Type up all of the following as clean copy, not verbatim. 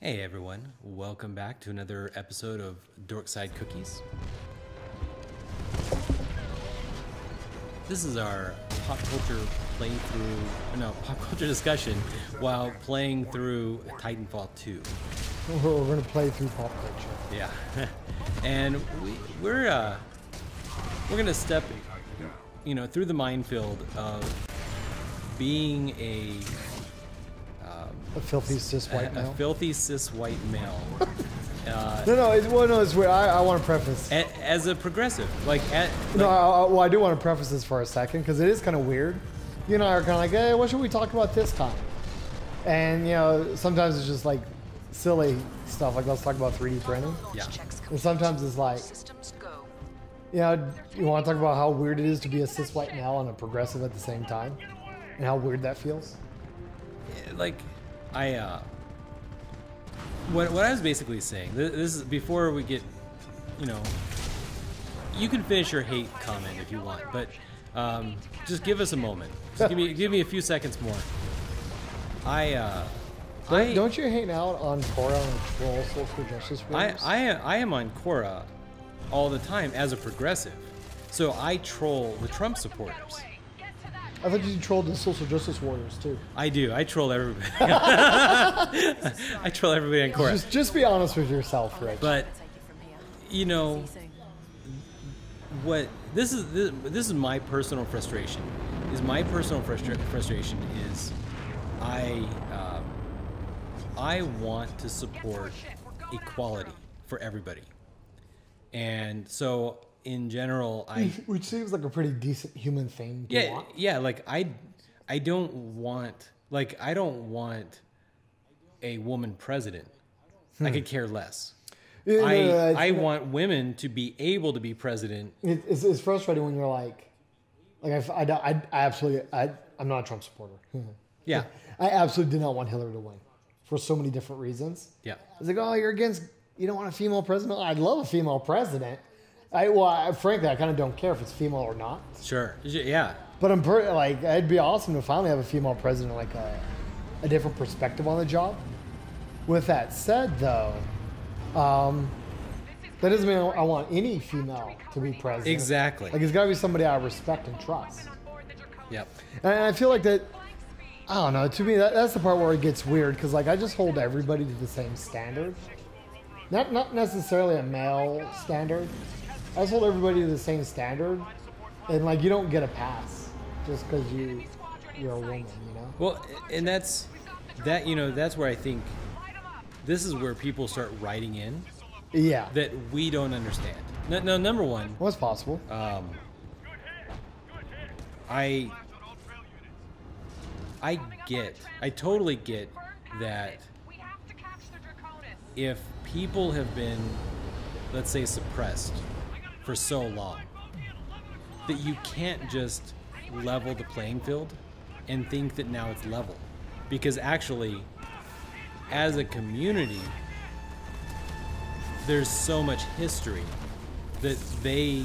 Hey everyone, welcome back to another episode of Dorkside Cookies. This is our pop culture pop culture discussion while playing through Titanfall 2. We're gonna play through pop culture. Yeah, and we're gonna step, through the minefield of being a filthy cis white male. A filthy cis white male. It's weird. I want to preface. As a progressive, I do want to preface this for a second because it is kind of weird. You and I are kind of like, hey, what should we talk about this time? And sometimes it's just like silly stuff, like let's talk about 3D printing. Yeah. And sometimes it's like, you want to talk about how weird it is to be a cis white male and a progressive at the same time, and how weird that feels. What I was basically saying, this is before we get, you can finish your hate comment if you want, but just give us a moment. Just give me a few seconds more. Don't you hate out on Quora and troll social justice warriors? I am on Quora all the time as a progressive, so I troll the Trump supporters. I thought you trolled the social justice warriors too. I do. I troll everybody. I troll everybody on Quora. Just be honest with yourself, Rich. But what this is my personal frustration. I want to support equality for everybody, and so. In general, which seems like a pretty decent human thing to want. Yeah, like I don't want a woman president. I could care less. I want women to be able to be president. It's frustrating when you're like I'm not a Trump supporter. Yeah, I absolutely did not want Hillary to win for so many different reasons. Yeah, it's like, oh, you don't want a female president. I'd love a female president. Frankly, I kind of don't care if it's female or not. Sure. Yeah. But it'd be awesome to finally have a female president, like a different perspective on the job. With that said, though, that doesn't mean I want any female to be president. Exactly. Like, it's got to be somebody I respect and trust. Yep. And I feel like that, I don't know, to me, that's the part where it gets weird, because, I just hold everybody to the same standard. Not necessarily a male standard. I just hold everybody to the same standard, and you don't get a pass just because you're a woman, Well, and that's where I think this is where people start writing in. Yeah. That we don't understand. No, number one. What's possible? I totally get that if people have been, let's say, suppressed for so long, that you can't just level the playing field and think that now it's level, because actually as a community there's so much history that they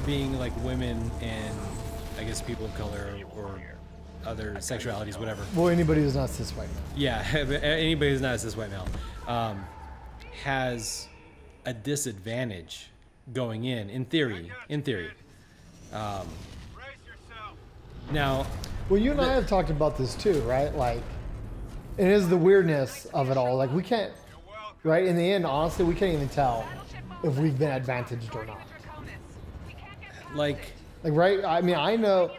being like women and I guess people of color or other sexualities, whatever. Well, anybody who's not cis white male. Yeah, anybody who's not a cis white male has a disadvantage going in theory. Now, well, you and I have talked about this too, right? It is the weirdness of it all. We can't, right? In the end, honestly, we can't even tell if we've been advantaged or not. Right? I mean, I know.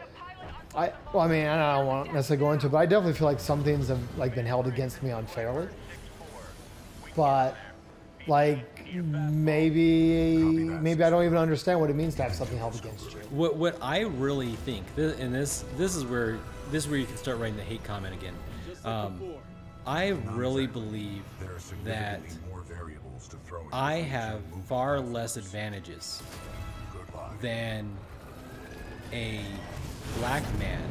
I don't want to necessarily go into it, but I definitely feel like some things have been held against me unfairly. But maybe I don't even understand what it means to have something held against you. What I really think, and this is where you can start writing the hate comment again. I really believe that I have far less advantages than a black man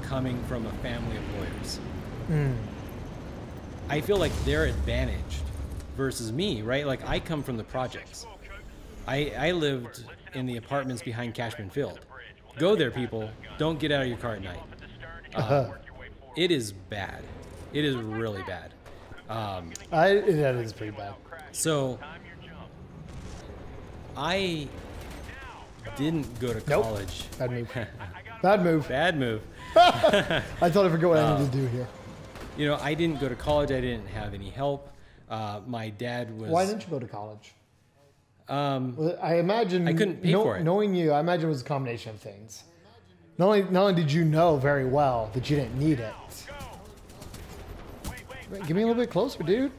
coming from a family of lawyers. I feel like they're advantaged versus me, right? I come from the projects. I lived in the apartments behind Cashman Field. Go there, people. Don't get out of your car at night. It is bad. It is really bad. That is pretty bad. So I didn't go to college. Bad move. Bad move. Bad move. I totally forgot what I needed to do here. You know, I didn't go to college. I didn't have any help. My dad was. Why didn't you go to college? Well, I imagine I couldn't pay for it. Knowing you, I imagine it was a combination of things. Not only did you know very well that you didn't need it. Wait, give me a little bit closer, dude.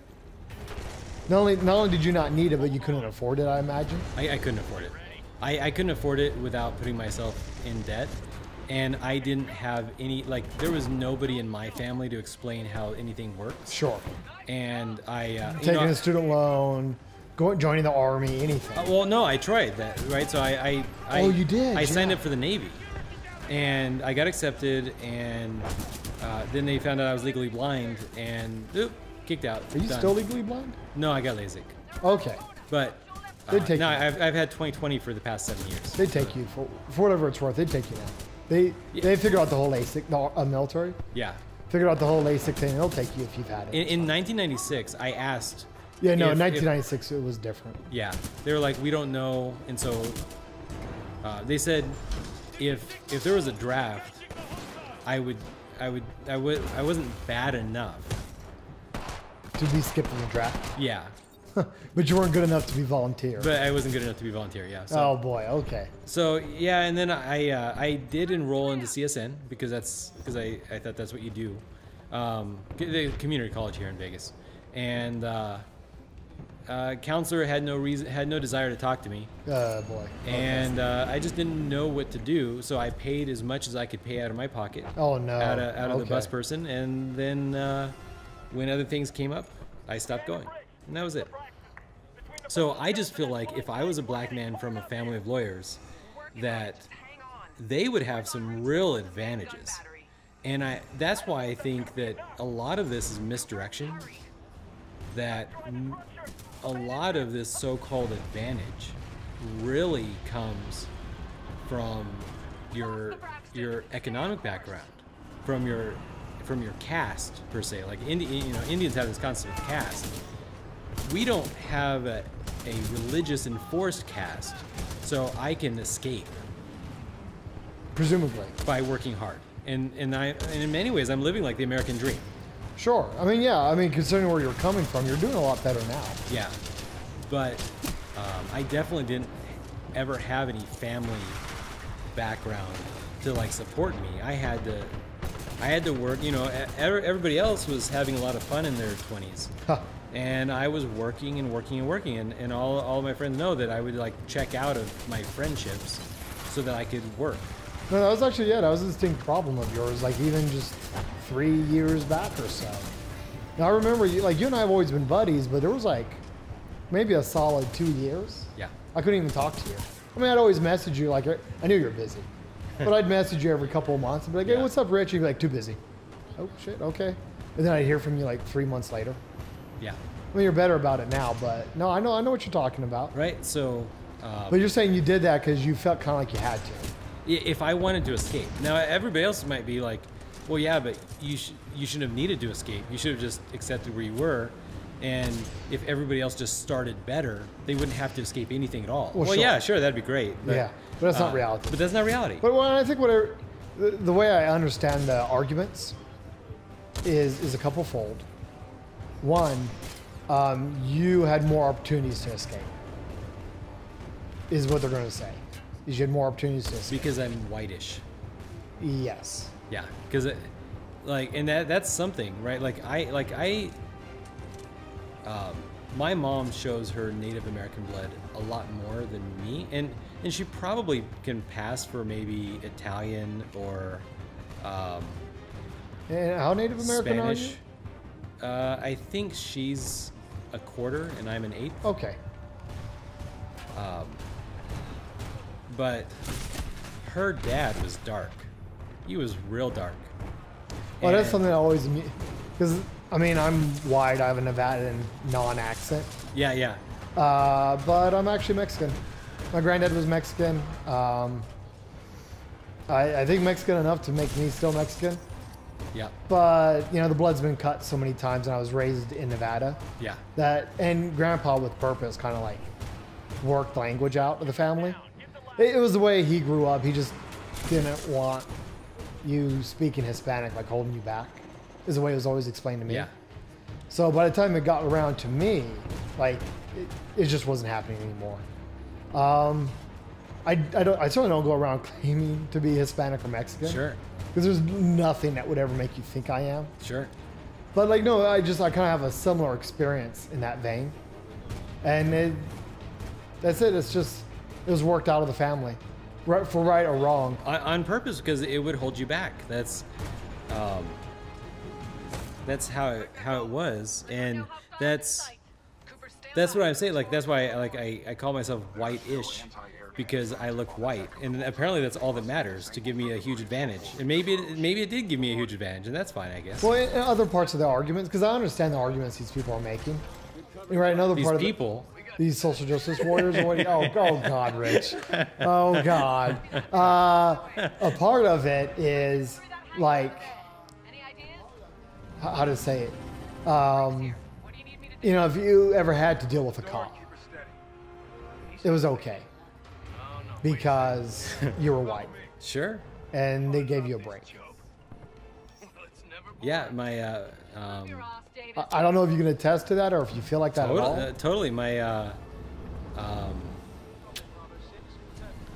Not only did you not need it, but you couldn't afford it, I imagine. I couldn't afford it. I couldn't afford it without putting myself in debt. And I didn't have any, like, there was nobody in my family to explain how anything works. Sure. And I... Taking a student loan, joining the Army, anything. Well, no, I tried that, right? So oh, you did? I signed up for the Navy. And I got accepted, and then they found out I was legally blind, and kicked out. Are you still legally blind? No, I got LASIK. Okay. But they'd take no, you. I've had 20/20 for the past 7 years. They'd take you for whatever it's worth. They'd take you now. They figured out the whole LASIK, the military. Yeah. Figured out the whole LASIK thing. They'll take you if you've had it. In 1996, I asked. Yeah, no, in 1996 it was different. Yeah, they were like, we don't know, and so they said if there was a draft, I wasn't bad enough to be skipped in the draft. Yeah. But you weren't good enough to be volunteer. But I wasn't good enough to be volunteer. Yeah. So, oh boy. Okay. So yeah, and then I did enroll into CSN because I thought that's what you do, the community college here in Vegas, and counselor had no desire to talk to me. Oh boy. And I just didn't know what to do, so I paid as much as I could pay out of my pocket. Oh no. Out of the bus person, and then when other things came up, I stopped going, and that was it. So I just feel like if I was a black man from a family of lawyers, that they would have some real advantages. And that's why I think that a lot of this is misdirection, that a lot of this so-called advantage really comes from your economic background, from your caste per se. Like Indians have this concept of caste. We don't have a religious enforced caste, so I can escape. Presumably. By working hard. And in many ways, I'm living like the American dream. Sure. I mean, yeah. I mean, considering where you're coming from, you're doing a lot better now. Yeah. But I definitely didn't ever have any family background to like support me. I had to work. You know, everybody else was having a lot of fun in their 20s. Huh. And I was working and working and working, and all of my friends know that I would like check out of my friendships so that I could work. No, that was actually, yeah, that was a distinct problem of yours, like even just 3 years back or so. Now I remember you and I have always been buddies, but there was like maybe a solid 2 years. Yeah. I couldn't even talk to you. I mean, I'd always message you, like, I knew you were busy, but I'd message you every couple of months and be like, hey, what's up, Rich? You'd be like, too busy. Oh, shit, okay. And then I'd hear from you like 3 months later. Yeah. I mean, you're better about it now, but no, I know what you're talking about. Right. So. But you're saying you did that because you felt kind of like you had to. If I wanted to escape. Now, everybody else might be like, well, yeah, but you shouldn't have needed to escape. You should have just accepted where you were. And if everybody else just started better, they wouldn't have to escape anything at all. Well, yeah, sure, that'd be great. But, yeah, but that's not reality. But that's not reality. But I think the way I understand the arguments is a couple fold. One, you had more opportunities to escape, is what they're going to say. You had more opportunities to escape. Because I'm whitish. Yes. Yeah, because and that's something, right? My mom shows her Native American blood a lot more than me, and she probably can pass for maybe Italian or and how Native American Spanish. are you? I think she's a quarter and I'm an eighth. Okay. But her dad was dark. He was real dark. Well, that's something I always, because I mean, I'm white. I have a Nevadan non-accent. Yeah, yeah. But I'm actually Mexican. My granddad was Mexican. I think Mexican enough to make me still Mexican. Yeah. But, you know, the blood's been cut so many times, and I was raised in Nevada. Yeah. And Grandpa, with purpose, kind of like worked language out of the family. It was the way he grew up. He just didn't want you speaking Hispanic, like holding you back, is the way it was always explained to me. Yeah. So by the time it got around to me, like, it just wasn't happening anymore. I certainly don't go around claiming to be Hispanic or Mexican. Sure. Because there's nothing that would ever make you think I am. Sure. But like, no, I kind of have a similar experience in that vein. And that's it. It was worked out of the family, right, for right or wrong. On purpose, because it would hold you back. That's how it was, and that's what I'm saying. Like, that's why I call myself white-ish, because I look white, and apparently that's all that matters to give me a huge advantage. And maybe it did give me a huge advantage, and that's fine, I guess. Well, in other parts of the arguments, because I understand the arguments these people are making. Right, another These part people. These social justice warriors. Oh God, Rich. Oh God. A part of it is like, how to say it. You know, if you ever had to deal with a cop, it was okay because you were white. Sure. And they gave you a break. Yeah, my. I don't know if you can attest to that or if you feel like that at all. Totally. My.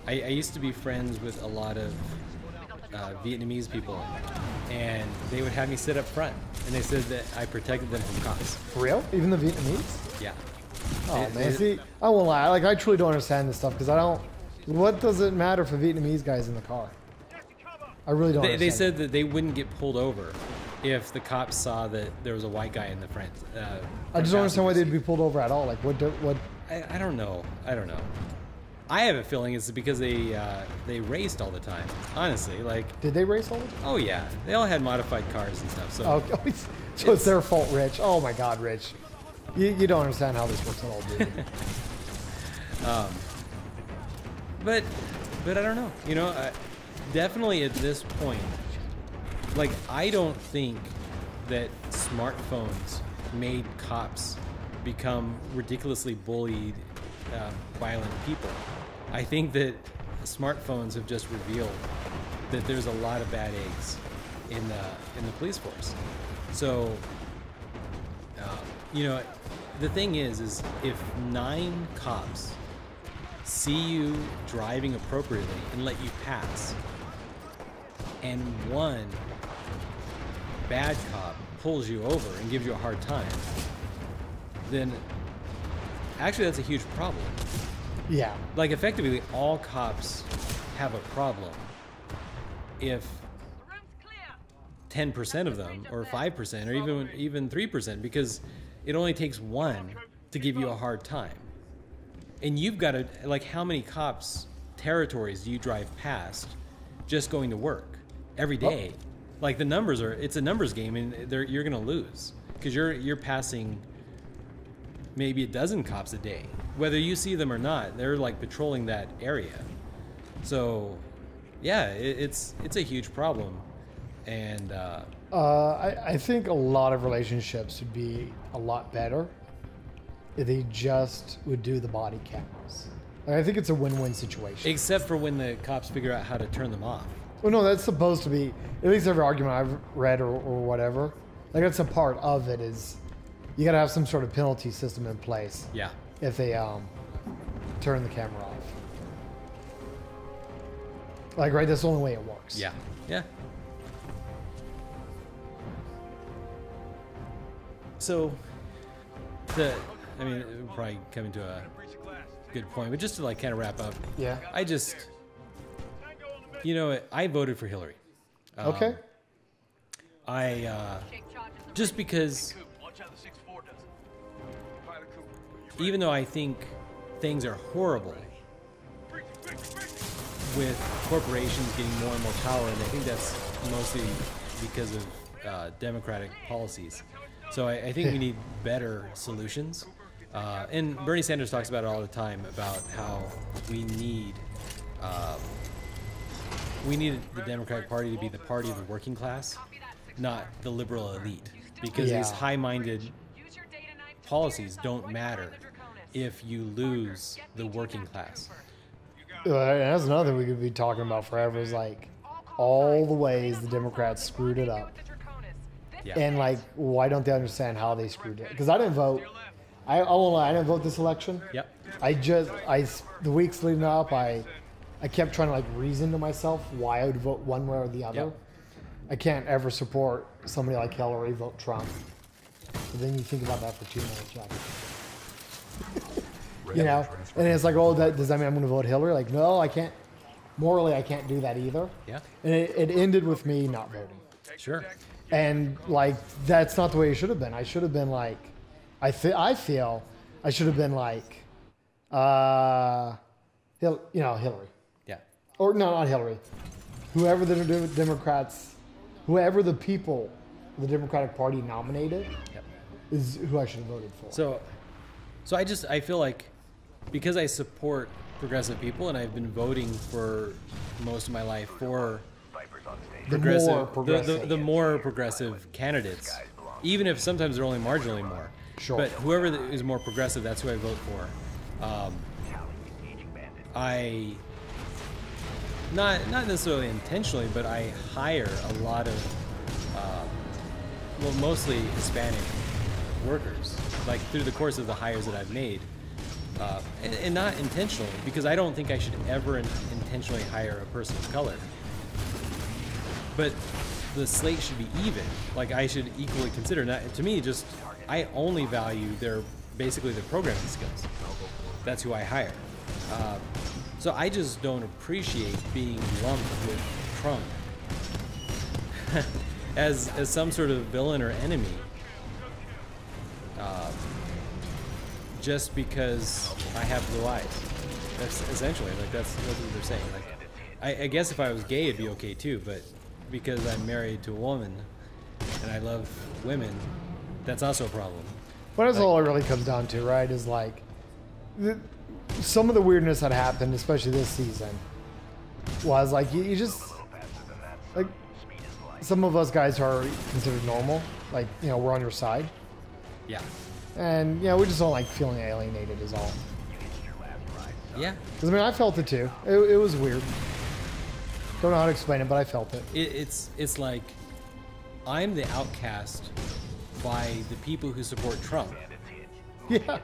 I used to be friends with a lot of Vietnamese people, and they would have me sit up front, and they said that I protected them from cops. For real? Even the Vietnamese? Yeah. Oh man, see, I won't lie. Like, I truly don't understand this stuff because I don't. What does it matter for Vietnamese guys in the car? I really don't. They said that they wouldn't get pulled over if the cops saw that there was a white guy in the front. I just don't understand why they'd be pulled over at all. Like, what? I don't know. I have a feeling it's because they raced all the time. Honestly, like. Did they race all the time? Oh yeah, they all had modified cars and stuff. So. Okay. So it's their fault, Rich. Oh my God, Rich. You don't understand how this works at all, do you? But I don't know. You know, definitely at this point, like, I don't think that smartphones made cops become ridiculously bullied, violent people. I think that smartphones have just revealed that there's a lot of bad eggs in the police force. So, you know, the thing is if 9 cops see you driving appropriately and let you pass, and 1 bad cop pulls you over and gives you a hard time, then actually that's a huge problem. Yeah. Like, effectively, all cops have a problem if 10% of them, or 5%, or even 3%, because it only takes 1 to give you a hard time. And you've got to, like, how many cops' territories do you drive past just going to work every day? Oh. Like, the numbers it's a numbers game, and you're going to lose because you're passing maybe a dozen cops a day. Whether you see them or not, they're like patrolling that area. So, yeah, it's a huge problem. And I think a lot of relationships would be a lot better if they just would do the body cameras. Like, I think it's a win-win situation. Except for when the cops figure out how to turn them off. Well, no, that's supposed to be, at least every argument I've read or whatever, like, that's a part of it is you got to have some sort of penalty system in place. Yeah. If they turn the camera off. Like, right, that's the only way it works. Yeah. Yeah. So, we're probably coming to a good point, but just to, like, kind of wrap up. Yeah. I voted for Hillary. Okay. Just because, even though I think things are horrible with corporations getting more and more power, and I think that's mostly because of Democratic policies. So I think we need better solutions. And Bernie Sanders talks about it all the time, about how we need the Democratic Party to be the party of the working class. not the liberal elite, because these high-minded policies don't matter if you lose the working class. And that's another thing we could be talking about forever, is like all the ways the Democrats screwed it up. Yeah. And like, why don't they understand how they screwed it? Because I didn't vote. I won't lie, I didn't vote this election. Yep. The weeks leading up, I kept trying to like reason to myself why I would vote one way or the other. Yep. I can't ever support somebody like Hillary, vote Trump. But then you think about that for 2 minutes, Jack. You know? And it's like, oh, does that mean I'm going to vote Hillary? Like, no, I can't. Morally, I can't do that either. Yeah. And it ended with me not voting. Sure. And like, that's not the way it should have been. I should have been like, I feel I should have been like, Hillary. Yeah. Or no, not Hillary. Whoever the Democrats, whoever the people, the Democratic Party nominated, is who I should have voted for. So I feel like, because I support progressive people and I've been voting for most of my life for the more progressive candidates, even if sometimes they're only marginally more. Sure. But whoever is more progressive, that's who I vote for. I not necessarily intentionally, but I hire a lot of mostly Hispanic workers, like through the course of the hires that I've made, and not intentionally, because I don't think I should ever intentionally hire a person of color. But the slate should be even. Like, I should equally consider. Now, to me, just I only value basically their programming skills. That's who I hire. So I just don't appreciate being lumped with Trump as some sort of villain or enemy, just because I have blue eyes. That's essentially, like, that's what they're saying. Like, I guess if I was gay, it'd be okay too, but because I'm married to a woman and I love women, that's also a problem. But that's all it really comes down to, right? Is like some of the weirdness that happened, especially this season, was like you just like some of us guys are considered normal, like, you know, we're on your side. Yeah. And you know, we just don't like feeling alienated, is all. Yeah. Because I mean, I felt it too. It was weird. Don't know how to explain it, but I felt it. It's like I'm the outcast by the people who support Trump. Yeah.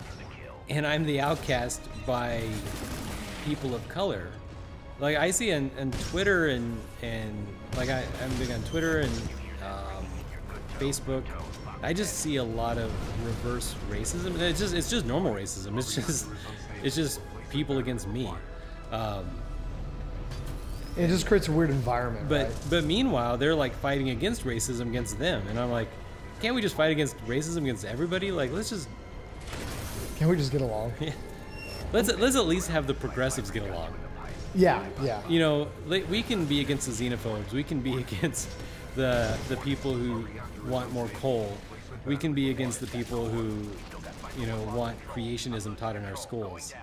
And I'm the outcast by people of color. Like, I see on Twitter and like I'm big on Twitter and Facebook. I just see a lot of reverse racism. And it's just normal racism. It's just people against me. It just creates a weird environment. But meanwhile, they're like fighting against racism against them, and I'm like, can't we just fight against racism against everybody? Like, Can we just get along? Yeah. Let's at least have the progressives get along. Yeah, yeah. You know, we can be against the xenophobes. We can be against the people who want more coal. We can be against the people who, you know, want creationism taught in our schools.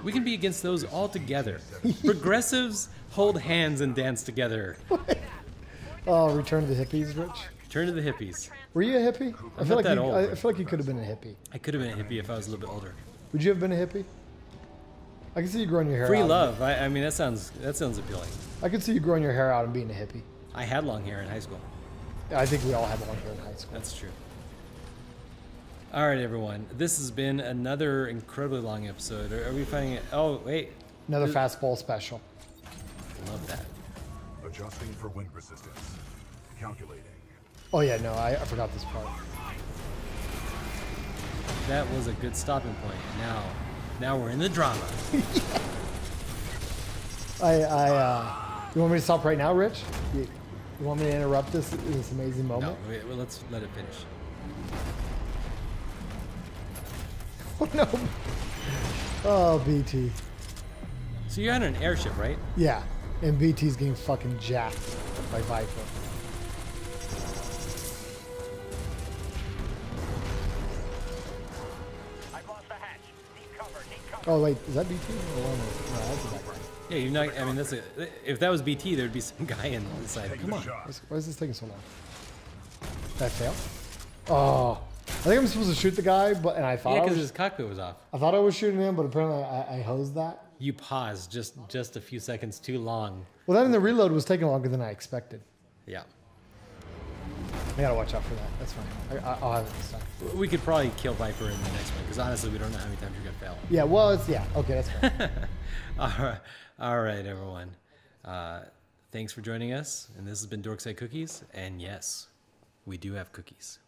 We can be against those all together. Progressives hold hands and dance together. Oh, Return to the Hippies, Rich? Turn to the hippies. Were you a hippie? I'm not that old. I feel like you could have been a hippie. I could have been a hippie if I was a little bit older. Would you have been a hippie? I can see you growing your hair out. Free love. I mean, that sounds appealing. I could see you growing your hair out and being a hippie. I had long hair in high school. I think we all had long hair in high school. That's true. All right, everyone. This has been another incredibly long episode. Are we finding it? Oh, wait. Another fastball special. Love that. Adjusting for wind resistance. Calculating. Oh, yeah, no, I forgot this part. That was a good stopping point. Now we're in the drama. You want me to stop right now, Rich? You want me to interrupt this amazing moment? No, wait, well, let's let it finish. Oh, no. Oh, BT. So you're on an airship, right? Yeah, and BT's getting fucking jacked by Viper. Oh, wait, is that BT? Oh, no, that's the background. Yeah, you're not. I mean, if that was BT, there'd be some guy in the side. Come on. Why is this taking so long? Did I fail? Oh, I think I'm supposed to shoot the guy, and I thought because his cockpit was off. I thought I was shooting him, but apparently I hosed that. You paused just a few seconds too long. Well, then the reload was taking longer than I expected. Yeah. I gotta watch out for that. That's fine. I'll have it this time. We could probably kill Viper in the next one because honestly, we don't know how many times you're gonna fail. Yeah. Well, it's okay. That's fine. All right, everyone. Thanks for joining us, and this has been Dorkside Cookies. And yes, we do have cookies.